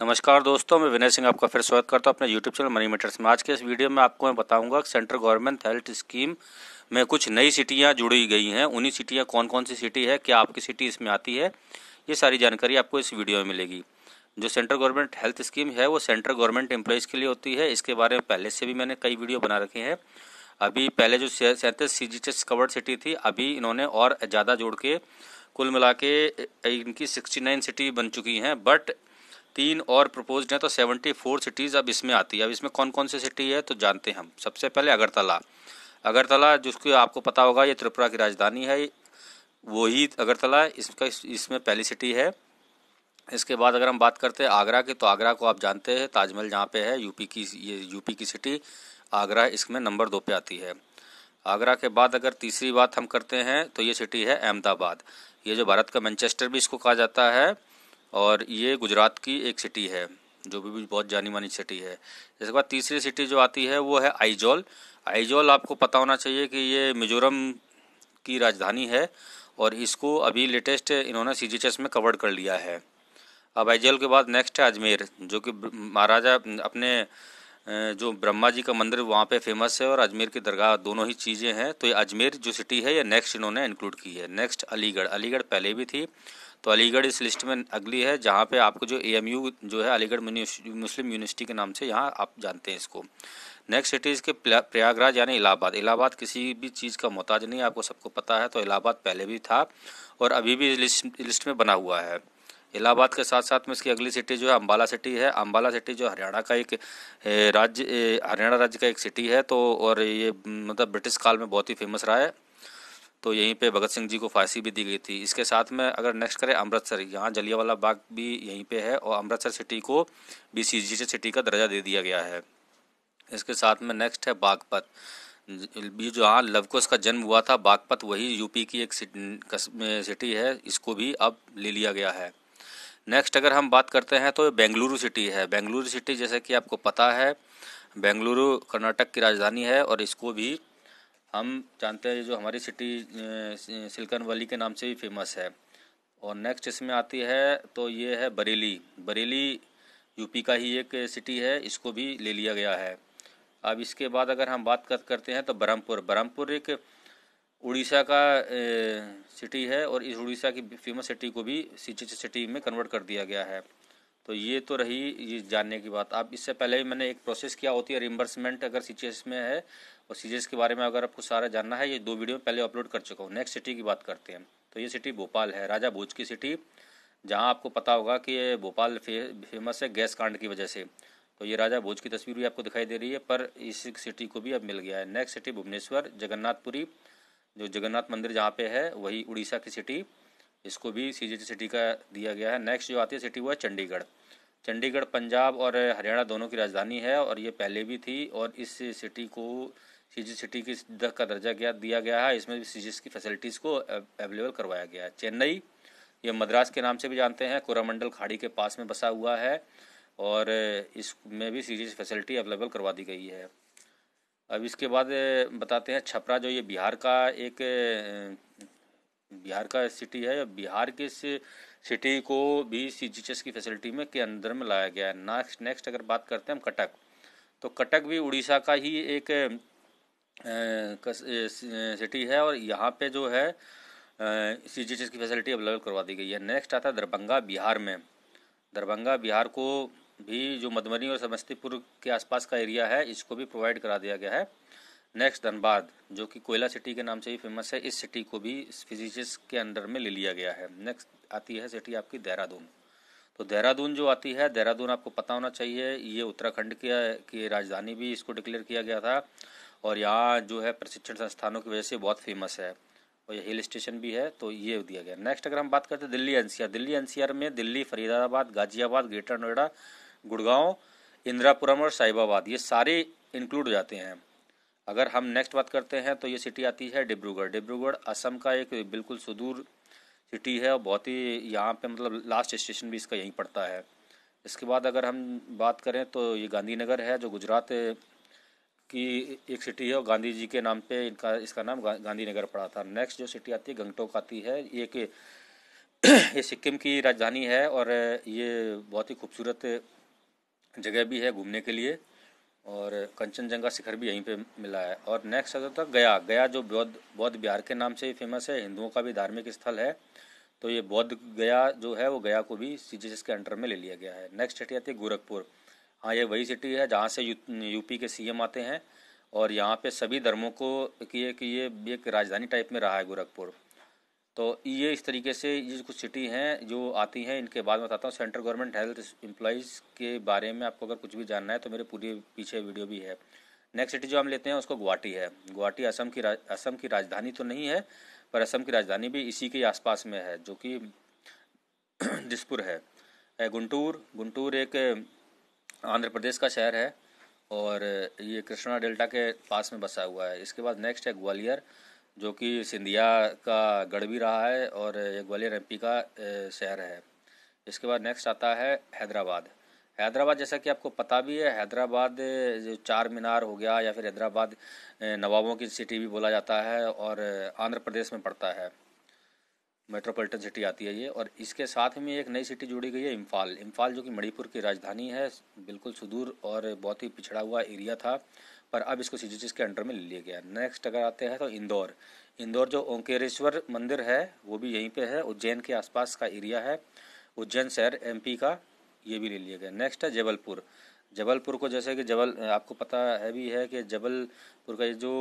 नमस्कार दोस्तों, मैं विनय सिंह आपका फिर स्वागत करता हूं अपने यूट्यूब चैनल मनी मैटर्स में। आज के इस वीडियो में आपको मैं बताऊंगा कि सेंट्रल गवर्नमेंट हेल्थ स्कीम में कुछ नई सिटियां जुड़ी गई हैं। उन्हीं सिटियां कौन कौन सी सिटी है, क्या आपकी सिटी इसमें आती है, ये सारी जानकारी आपको इस वीडियो में मिलेगी। जो सेंट्रल गवर्नमेंट हेल्थ स्कीम है वो सेंट्रल गवर्नमेंट एम्प्लॉइज़ के लिए होती है। इसके बारे में पहले से भी मैंने कई वीडियो बना रखे हैं। अभी पहले जो 37 CGHS कवर्ड सिटी थी, अभी इन्होंने और ज़्यादा जोड़ के कुल मिला के इनकी 69 सिटी बन चुकी हैं। बट 3 और प्रपोज्ड हैं, तो 74 सिटीज़ अब इसमें आती है। अब इसमें कौन कौन सी सिटी है तो जानते हैं हम। सबसे पहले अगरतला जिसको आपको पता होगा ये त्रिपुरा की राजधानी है, वही अगरतला इसमें पहली सिटी है। इसके बाद अगर हम बात करते हैं आगरा की, तो आगरा को आप जानते हैं ताजमहल जहाँ पे है, यूपी की सिटी आगरा इसमें नंबर 2 पे आती है। आगरा के बाद अगर तीसरी बात हम करते हैं तो ये सिटी है अहमदाबाद। ये जो भारत का मैनचेस्टर भी इसको कहा जाता है, और ये गुजरात की एक सिटी है जो भी बहुत जानी मानी सिटी है। इसके बाद तीसरी सिटी जो आती है वो है आइजॉल। आइजॉल आपको पता होना चाहिए कि ये मिजोरम की राजधानी है, और इसको अभी लेटेस्ट इन्होंने CGHS में कवर्ड कर लिया है। अब आइजॉल के बाद नेक्स्ट है अजमेर, जो कि महाराजा अपने जो ब्रह्मा जी का मंदिर वहाँ पे फेमस है, और अजमेर की दरगाह, दोनों ही चीज़ें हैं। तो ये अजमेर जो सिटी है ये नेक्स्ट इन्होंने इंक्लूड की है। नेक्स्ट अलीगढ़ पहले भी थी, तो अलीगढ़ इस लिस्ट में अगली है, जहाँ पे आपको जो AMU जो है अलीगढ़ मुस्लिम यूनिवर्सिटी के नाम से यहाँ आप जानते हैं इसको। नेक्स्ट सिटीज़ के प्रयागराज यानी इलाहाबाद किसी भी चीज़ का मोहताज नहीं, आपको सबको पता है। तो इलाहाबाद पहले भी था और अभी भी लिस्ट में बना हुआ है। इलाहाबाद के साथ साथ में इसकी अगली सिटी जो है अम्बाला सिटी है। अम्बाला सिटी जो हरियाणा का एक हरियाणा राज्य का एक सिटी है, तो और ये मतलब ब्रिटिश काल में बहुत ही फेमस रहा है। तो यहीं पे भगत सिंह जी को फांसी भी दी गई थी। इसके साथ में अगर नेक्स्ट करें अमृतसर, यहाँ जलियांवाला बाग भी यहीं पे है, और अमृतसर सिटी को भी CGHS सिटी का दर्जा दे दिया गया है। इसके साथ में नेक्स्ट है बागपत, ये जो यहाँ लव कुश का जन्म हुआ था, बागपत वही यूपी की एक सिटी है, इसको भी अब ले लिया गया है। नेक्स्ट अगर हम बात करते हैं तो बेंगलुरु सिटी है। बेंगलुरु सिटी जैसे कि आपको पता है बेंगलुरु कर्नाटक की राजधानी है, और इसको भी हम जानते हैं जो हमारी सिटी सिलिकॉन वैली के नाम से भी फेमस है। और नेक्स्ट इसमें आती है तो ये है बरेली यूपी का ही एक सिटी है, इसको भी ले लिया गया है। अब इसके बाद अगर हम बात करते हैं तो बरहमपुर एक उड़ीसा का सिटी है, और इस उड़ीसा की फेमस सिटी को भी CGHS सिटी में कन्वर्ट कर दिया गया है। तो ये तो रही ये जानने की बात। अब इससे पहले भी मैंने एक प्रोसेस किया होती है रिम्बर्समेंट अगर CGHS में है, और CGHS के बारे में अगर आपको सारा जानना है, ये 2 वीडियो पहले अपलोड कर चुका हूँ। नेक्स्ट सिटी की बात करते हैं तो ये सिटी भोपाल है, राजा भोज की सिटी, जहाँ आपको पता होगा कि ये भोपाल फेमस है गैस कांड की वजह से। तो ये राजा भोज की तस्वीर भी आपको दिखाई दे रही है, पर इस सिटी को भी अब मिल गया है। नेक्स्ट सिटी भुवनेश्वर, जगन्नाथपुरी जो जगन्नाथ मंदिर जहाँ पे है वही उड़ीसा की सिटी, इसको भी CGHS सिटी का दिया गया है। नेक्स्ट जो आती है सिटी वो है चंडीगढ़ पंजाब और हरियाणा दोनों की राजधानी है, और ये पहले भी थी, और इस सिटी को CGHS सिटी की का दर्जा दिया गया है। इसमें भी CGHS की फैसिलिटीज़ को अवेलेबल करवाया गया है। चेन्नई, ये मद्रास के नाम से भी जानते हैं, कोरामंडल खाड़ी के पास में बसा हुआ है, और इसमें भी CGHS फैसिलिटी अवेलेबल करवा दी गई है। अब इसके बाद बताते हैं छपरा, जो ये बिहार का सिटी है। बिहार के इस सिटी को भी CGHS की फैसिलिटी में के अंदर में लाया गया है। नेक्स्ट अगर बात करते हैं हम कटक, तो कटक भी उड़ीसा का ही एक सिटी है, और यहाँ पे जो है CGHS की फैसिलिटी अवेलेबल करवा दी गई है। नेक्स्ट आता है दरभंगा बिहार को भी, जो मधुबनी और समस्तीपुर के आसपास का एरिया है, इसको भी प्रोवाइड करा दिया गया है। नेक्स्ट धनबाद, जो कि कोयला सिटी के नाम से भी फेमस है, इस सिटी को भी CGHS के अंडर में ले लिया गया है। नेक्स्ट आती है सिटी आपकी देहरादून। तो देहरादून जो आती है, देहरादून आपको पता होना चाहिए, ये उत्तराखंड की राजधानी भी इसको डिक्लेयर किया गया था, और यहाँ जो है प्रशिक्षण संस्थानों की वजह से बहुत फेमस है, और ये हिल स्टेशन भी है, तो ये दिया गया। नेक्स्ट अगर हम बात करते हैं दिल्ली NCR में दिल्ली, फरीदाबाद, गाजियाबाद, ग्रेटर नोएडा, गुड़गांव, इंदिरापुरम और साहिबाबाद, ये सारे इंक्लूड हो जाते हैं। अगर हम नेक्स्ट बात करते हैं तो ये सिटी आती है डिब्रूगढ़ असम का एक बिल्कुल सुदूर सिटी है, और बहुत ही यहाँ पे मतलब लास्ट स्टेशन भी इसका यहीं पड़ता है। इसके बाद अगर हम बात करें तो ये गांधीनगर है, जो गुजरात की एक सिटी है, और गांधी जी के नाम पे इसका नाम गांधीनगर पड़ा था। नेक्स्ट जो सिटी आती है गंगटोक आती है, एक ये सिक्किम की राजधानी है और ये बहुत ही खूबसूरत जगह भी है घूमने के लिए, और कंचनजंगा शिखर भी यहीं पे मिला है। और नेक्स्ट आता था गया। गया जो बौद्ध बिहार के नाम से फेमस है, हिंदुओं का भी धार्मिक स्थल है। तो ये बौद्ध गया जो है वो गया को भी सीजीएचएस के अंडर में ले लिया गया है। नेक्स्ट सिटी आती है गोरखपुर। हाँ, ये वही सिटी है जहाँ से यूपी के सीएम आते हैं, और यहाँ पे सभी धर्मों को ये एक राजधानी टाइप में रहा है गोरखपुर। तो ये इस तरीके से ये कुछ सिटी हैं जो आती हैं। इनके बाद में बताता हूँ सेंट्रल गवर्नमेंट हेल्थ एम्प्लॉयज़ के बारे में। आपको अगर कुछ भी जानना है तो मेरे पूरी पीछे वीडियो भी है। नेक्स्ट सिटी जो हम लेते हैं उसको गुवाहाटी है। गुवाहाटी असम की राजधानी तो नहीं है, पर असम की राजधानी भी इसी के आसपास में है, जो कि दिसपुर है। गुंटूर एक आंध्र प्रदेश का शहर है, और ये कृष्णा डेल्टा के पास में बसा हुआ है। इसके बाद नेक्स्ट है ग्वालियर, जो कि सिंधिया का गढ़ भी रहा है, और ये ग्वालियर एमपी का शहर है। इसके बाद नेक्स्ट आता है हैदराबाद। हैदराबाद जैसा कि आपको पता भी है, हैदराबाद जो चार मीनार हो गया, या फिर हैदराबाद नवाबों की सिटी भी बोला जाता है, और आंध्र प्रदेश में पड़ता है। मेट्रोपॉलिटन सिटी आती है ये। और इसके साथ में एक नई सिटी जुड़ी गई है इम्फाल जो कि मणिपुर की राजधानी है। बिल्कुल सुदूर और बहुत ही पिछड़ा हुआ एरिया था, पर अब इसको सीजीएचएस के अंडर में ले लिया गया। नेक्स्ट अगर आते हैं तो इंदौर जो ओंकारेश्वर मंदिर है वो भी यहीं पे है, उज्जैन के आसपास का एरिया है। उज्जैन शहर एमपी का, ये भी ले लिया गया। नेक्स्ट है जबलपुर को, जैसे कि आपको पता है भी है कि जबलपुर का ये जो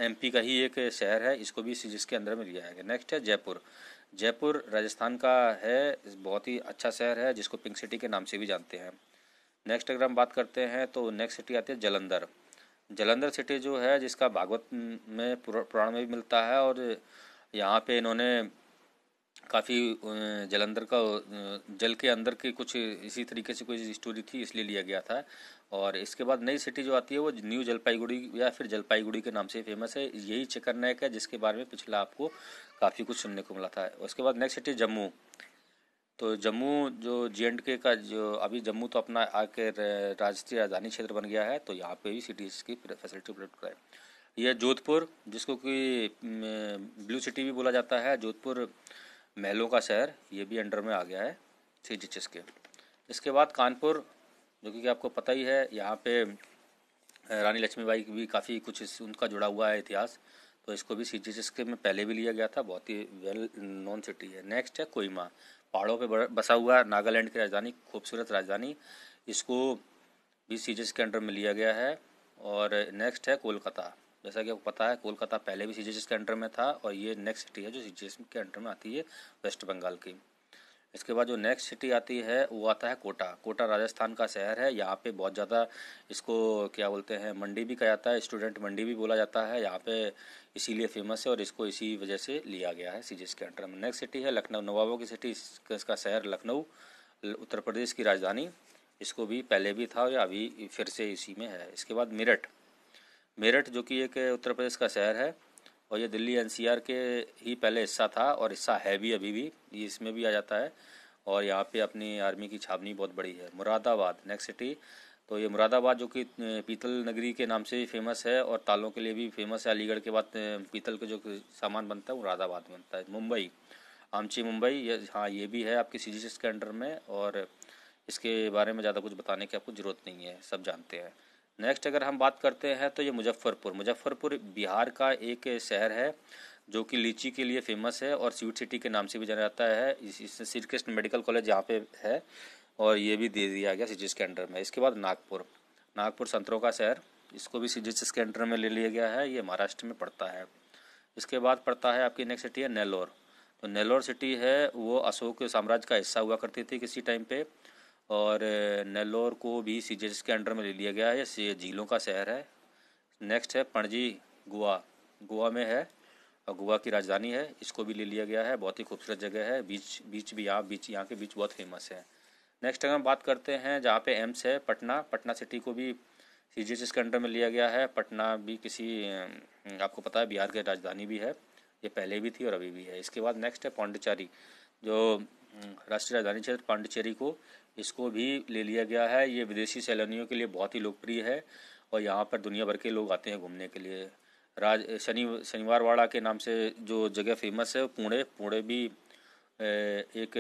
एमपी का ही एक शहर है, इसको भी सीजीएचएस के अंदर में लिया गया। नेक्स्ट है जयपुर राजस्थान का है, बहुत ही अच्छा शहर है जिसको पिंक सिटी के नाम से भी जानते हैं। नेक्स्ट अगर हम बात करते हैं तो नेक्स्ट सिटी आती है जलंधर सिटी जो है, जिसका भागवत में पुराण में भी मिलता है, और यहाँ पे इन्होंने काफ़ी जलंधर का जल के अंदर की कुछ इसी तरीके से कोई स्टोरी थी, इसलिए लिया गया था। और इसके बाद नई सिटी जो आती है वो न्यू जलपाईगुड़ी या फिर जलपाईगुड़ी के नाम से फेमस है। यही चिकन नेक है जिसके बारे में पिछला आपको काफ़ी कुछ सुनने को मिला था। उसके बाद नेक्स्ट सिटी जम्मू। तो जम्मू जो J&K का, जो अभी जम्मू तो अपना आके राष्ट्रीय राजधानी क्षेत्र बन गया है, तो यहाँ पे भी सिटीज़ की फैसिलिटी उपलब्ध कराए। यह जोधपुर, जिसको कि ब्लू सिटी भी बोला जाता है, जोधपुर महलों का शहर, ये भी अंडर में आ गया है सीजीएचएस के। इसके बाद कानपुर, जो कि आपको पता ही है, यहाँ पे रानी लक्ष्मीबाई की भी काफ़ी कुछ उनका जुड़ा हुआ है इतिहास, तो इसको भी सीजीएचएस के में पहले भी लिया गया था। बहुत ही वेल नोन सिटी है। नेक्स्ट है कोहिमा, पहाड़ों पे बसा हुआ नागालैंड की राजधानी, खूबसूरत राजधानी, इसको भी सीजीएचएस के अंडर में लिया गया है। और नेक्स्ट है कोलकाता। जैसा कि आपको पता है कोलकाता पहले भी सीजीएचएस के अंडर में था, और ये नेक्स्ट सिटी है जो सीजीएचएस के अंडर में आती है, वेस्ट बंगाल की। इसके बाद जो नेक्स्ट सिटी आती है वो आता है कोटा राजस्थान का शहर है। यहाँ पे बहुत ज़्यादा इसको क्या बोलते हैं, मंडी भी कहा जाता है, स्टूडेंट मंडी भी बोला जाता है यहाँ पे, इसीलिए फेमस है, और इसको इसी वजह से लिया गया है सीजीएचएस के अंडर में। नेक्स्ट सिटी है लखनऊ, नवाबों की सिटी, इसका शहर लखनऊ, उत्तर प्रदेश की राजधानी, इसको भी पहले भी था या अभी फिर से इसी में है। इसके बाद मेरठ जो कि एक उत्तर प्रदेश का शहर है, और ये दिल्ली एनसीआर के ही पहले हिस्सा था, और हिस्सा है भी अभी भी, ये इसमें भी आ जाता है, और यहाँ पे अपनी आर्मी की छावनी बहुत बड़ी है। मुरादाबाद नेक्स्ट सिटी, तो ये मुरादाबाद जो कि पीतल नगरी के नाम से भी फेमस है, और तालों के लिए भी फेमस है। अलीगढ़ के बाद पीतल के जो सामान बनता है मुरादाबाद में बनता है। मुंबई, आमची मुंबई, हाँ ये भी है आपकी सीजीएचएस के अंडर में, और इसके बारे में ज़्यादा कुछ बताने की आपको ज़रूरत नहीं है, सब जानते हैं। नेक्स्ट अगर हम बात करते हैं तो ये मुजफ्फरपुर बिहार का एक शहर है, जो कि लीची के लिए फेमस है, और स्वीट सिटी के नाम से भी जाना जाता है। इससे श्री कृष्ण मेडिकल कॉलेज यहाँ पे है, और ये भी दे दिया गया सीजीएचएस के अंडर में। इसके बाद नागपुर संतरों का शहर, इसको भी सीजीएचएस के अंडर में ले लिया गया है, ये महाराष्ट्र में पड़ता है। इसके बाद पड़ता है आपकी नेक्स्ट सिटी है नेल्लोर। तो नेल्लोर सिटी है वो अशोक साम्राज्य का हिस्सा हुआ करती थी किसी टाइम पे, और नेल्लोर को भी सीजीएचएस के अंडर में ले लिया गया है, ये झीलों का शहर है। नेक्स्ट है पणजी, गोवा में है, और गोवा की राजधानी है, इसको भी ले लिया गया है, बहुत ही खूबसूरत जगह है। बीच भी यहाँ के बीच बहुत फेमस है। नेक्स्ट अगर हम बात करते हैं जहाँ पे एम्स है, पटना सिटी को भी सीजीएचएस के अंडर में लिया गया है। पटना भी किसी आपको पता है बिहार की राजधानी भी है, ये पहले भी थी और अभी भी है। इसके बाद नेक्स्ट है पौंडीचेरी, जो राष्ट्रीय राजधानी क्षेत्र पांडिचेरी को, इसको भी ले लिया गया है। ये विदेशी सैलानियों के लिए बहुत ही लोकप्रिय है, और यहाँ पर दुनिया भर के लोग आते हैं घूमने के लिए। शनिवार वाड़ा के नाम से जो जगह फेमस है पुणे भी एक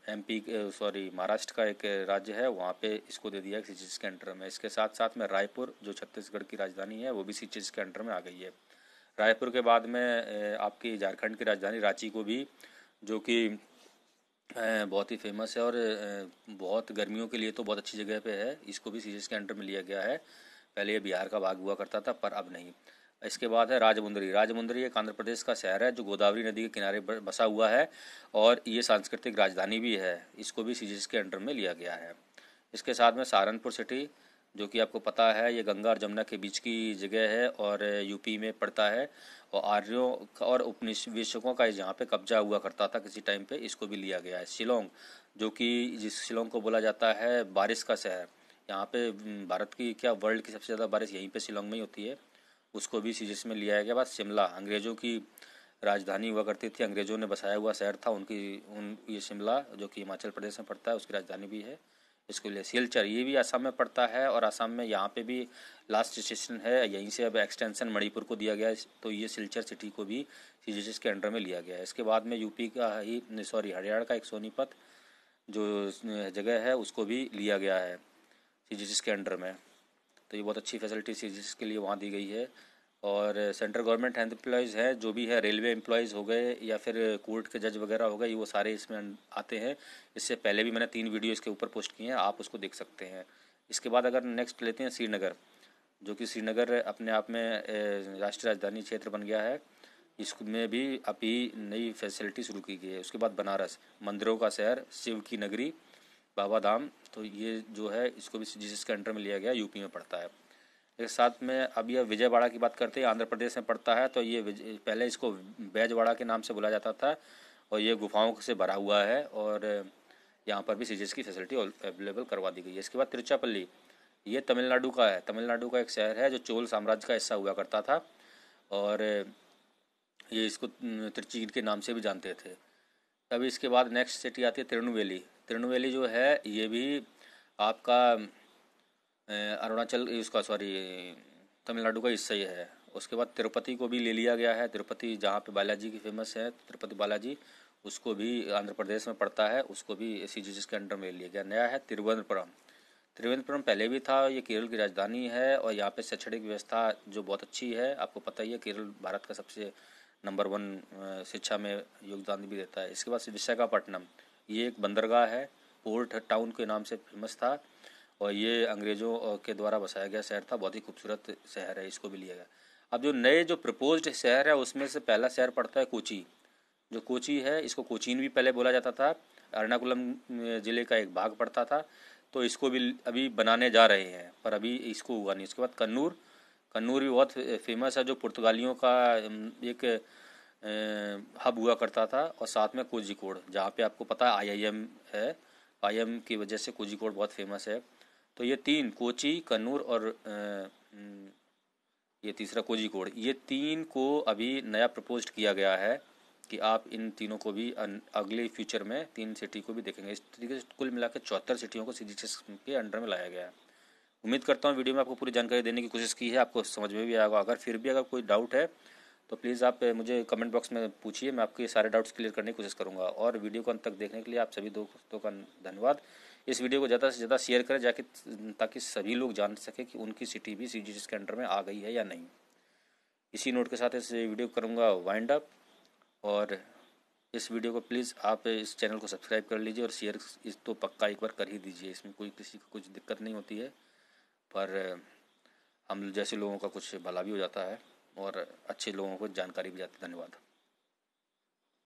एमपी सॉरी महाराष्ट्र का एक राज्य है, वहाँ पे इसको दे दिया सीजीएचएस के अंडर में। इसके साथ साथ में रायपुर जो छत्तीसगढ़ की राजधानी है वो भी सीजीएचएस के अंडर में आ गई है। रायपुर के बाद में आपकी झारखंड की राजधानी रांची को भी, जो कि बहुत ही फेमस है और बहुत गर्मियों के लिए तो बहुत अच्छी जगह पे है, इसको भी सीजीएचएस के अंडर में लिया गया है। पहले ये बिहार का भाग हुआ करता था पर अब नहीं। इसके बाद है राजमुंदरी। राजमुंदरी एक आंध्र प्रदेश का शहर है जो गोदावरी नदी के किनारे बसा हुआ है और ये सांस्कृतिक राजधानी भी है, इसको भी सीजीएचएस के अंडर में लिया गया है। इसके साथ में सहारनपुर सिटी, जो कि आपको पता है ये गंगा और जमुना के बीच की जगह है और यूपी में पड़ता है और आर्यों और उपनिवेशकों का यहाँ पे कब्जा हुआ करता था किसी टाइम पे, इसको भी लिया गया है। शिलोंग, जो कि जिस शिलोंग को बोला जाता है बारिश का शहर, यहाँ पे भारत की क्या वर्ल्ड की सबसे ज़्यादा बारिश यहीं पे शिलोंग में ही होती है, उसको भी सीजीएचएस में लिया गया। बाद शिमला, अंग्रेज़ों की राजधानी हुआ करती थी, अंग्रेज़ों ने बसाया हुआ शहर था ये शिमला जो कि हिमाचल प्रदेश में पड़ता है, उसकी राजधानी भी है, इसको लिए। सिलचर, ये भी आसाम में पड़ता है और आसाम में यहाँ पे भी लास्ट स्टेशन है, यहीं से अब एक्सटेंशन मणिपुर को दिया गया है, तो ये सिलचर सिटी को भी सीजीएचएस के अंडर में लिया गया है। इसके बाद में यूपी का ही हरियाणा का एक सोनीपत जो जगह है उसको भी लिया गया है सीजीएचएस के अंडर में, तो ये बहुत अच्छी फैसिलिटी सीजीएचएस के लिए वहाँ दी गई है। और सेंट्रल गवर्नमेंट एम्प्लॉयज़ हैं जो भी है, रेलवे एम्प्लॉयज़ हो गए या फिर कोर्ट के जज वगैरह हो गए, वो सारे इसमें आते हैं। इससे पहले भी मैंने 3 वीडियो इसके ऊपर पोस्ट किए हैं, आप उसको देख सकते हैं। इसके बाद अगर नेक्स्ट लेते हैं श्रीनगर, जो कि श्रीनगर अपने आप में राष्ट्रीय राजधानी क्षेत्र बन गया है, इसमें भी अभी नई फैसिलिटी शुरू की गई है। उसके बाद बनारस, मंदिरों का शहर, शिव की नगरी, बाबा धाम, तो ये जो है इसको भी सीजीएचएस के अंडर में लिया गया, यूपी में पड़ता है। एक साथ में अब यह विजयवाड़ा की बात करते हैं, आंध्र प्रदेश में पड़ता है, तो ये पहले इसको बैजवाड़ा के नाम से बोला जाता था और ये गुफाओं से भरा हुआ है और यहाँ पर भी सीजीएचएस की फैसिलिटी अवेलेबल करवा दी गई है। इसके बाद तिरुचिरापल्ली, ये तमिलनाडु का है, तमिलनाडु का एक शहर है जो चोल साम्राज्य का हिस्सा हुआ करता था और ये इसको तिरुचि के नाम से भी जानते थे। अब इसके बाद नेक्स्ट सिटी आती है तिरुनेलवेली। तिरुनेलवेली जो है ये भी आपका अरुणाचल उसका सॉरी तमिलनाडु का हिस्सा ही है। उसके बाद तिरुपति को भी ले लिया गया है, तिरुपति जहाँ पे बालाजी की फेमस है, तिरुपति बालाजी, उसको भी आंध्र प्रदेश में पड़ता है, उसको भी सीजीएचएस के अंडर में ले लिया गया। नया है तिरुवनंतपुरम। तिरुवनंतपुरम पहले भी था, ये केरल की राजधानी है और यहाँ पे शैक्षणिक व्यवस्था जो बहुत अच्छी है, आपको पता ही है केरल भारत का सबसे नंबर 1 शिक्षा में योगदान भी देता है। इसके बाद विशाखापट्टनम, ये एक बंदरगाह है, पोर्ट टाउन के नाम से फेमस था और ये अंग्रेज़ों के द्वारा बसाया गया शहर था, बहुत ही खूबसूरत शहर है, इसको भी लिया गया। अब जो नए जो प्रपोज्ड शहर है उसमें से पहला शहर पड़ता है कोची। जो कोची है इसको कोचीन भी पहले बोला जाता था, एर्नाकुलम ज़िले का एक भाग पड़ता था, तो इसको भी अभी बनाने जा रहे हैं पर अभी इसको हुआ नहीं। उसके बाद कन्नूर, कन्नूर भी बहुत फेमस है, जो पुर्तगालियों का एक हब हुआ करता था, और साथ में कोझिकोड जहाँ पे आपको पता है आईआईएम है, आईआईएम की वजह से कोझिकोड बहुत फेमस है। तो ये 3 कोची, कन्नूर और ये तीसरा कोझिकोड, ये 3 को अभी नया प्रपोज्ड किया गया है कि आप इन तीनों को भी अगले फ्यूचर में 3 सिटी को भी देखेंगे। इस तरीके से कुल मिलाकर 74 सिटियों को सीजीएचएस के अंडर में लाया गया है। उम्मीद करता हूँ वीडियो में आपको पूरी जानकारी देने की कोशिश की है, आपको समझ में भी आएगा। अगर फिर भी अगर कोई डाउट है तो प्लीज़ आप मुझे कमेंट बॉक्स में पूछिए, मैं आपके सारे डाउट्स क्लियर करने की कोशिश करूँगा। और वीडियो को अंत तक देखने के लिए आप सभी दोस्तों का धन्यवाद। इस वीडियो को ज़्यादा से ज़्यादा शेयर करें जाके, ताकि सभी लोग जान सकें कि उनकी सिटी भी सीजीएचएस के अंडर में आ गई है या नहीं। इसी नोट के साथ इस वीडियो को करूँगा वाइंड अप, और इस वीडियो को प्लीज़ आप इस चैनल को सब्सक्राइब कर लीजिए और शेयर इस तो पक्का एक बार कर ही दीजिए। इसमें कोई किसी को कुछ दिक्कत नहीं होती है, पर हम जैसे लोगों का कुछ भला भी हो जाता है और अच्छे लोगों को जानकारी भी जाती है। धन्यवाद।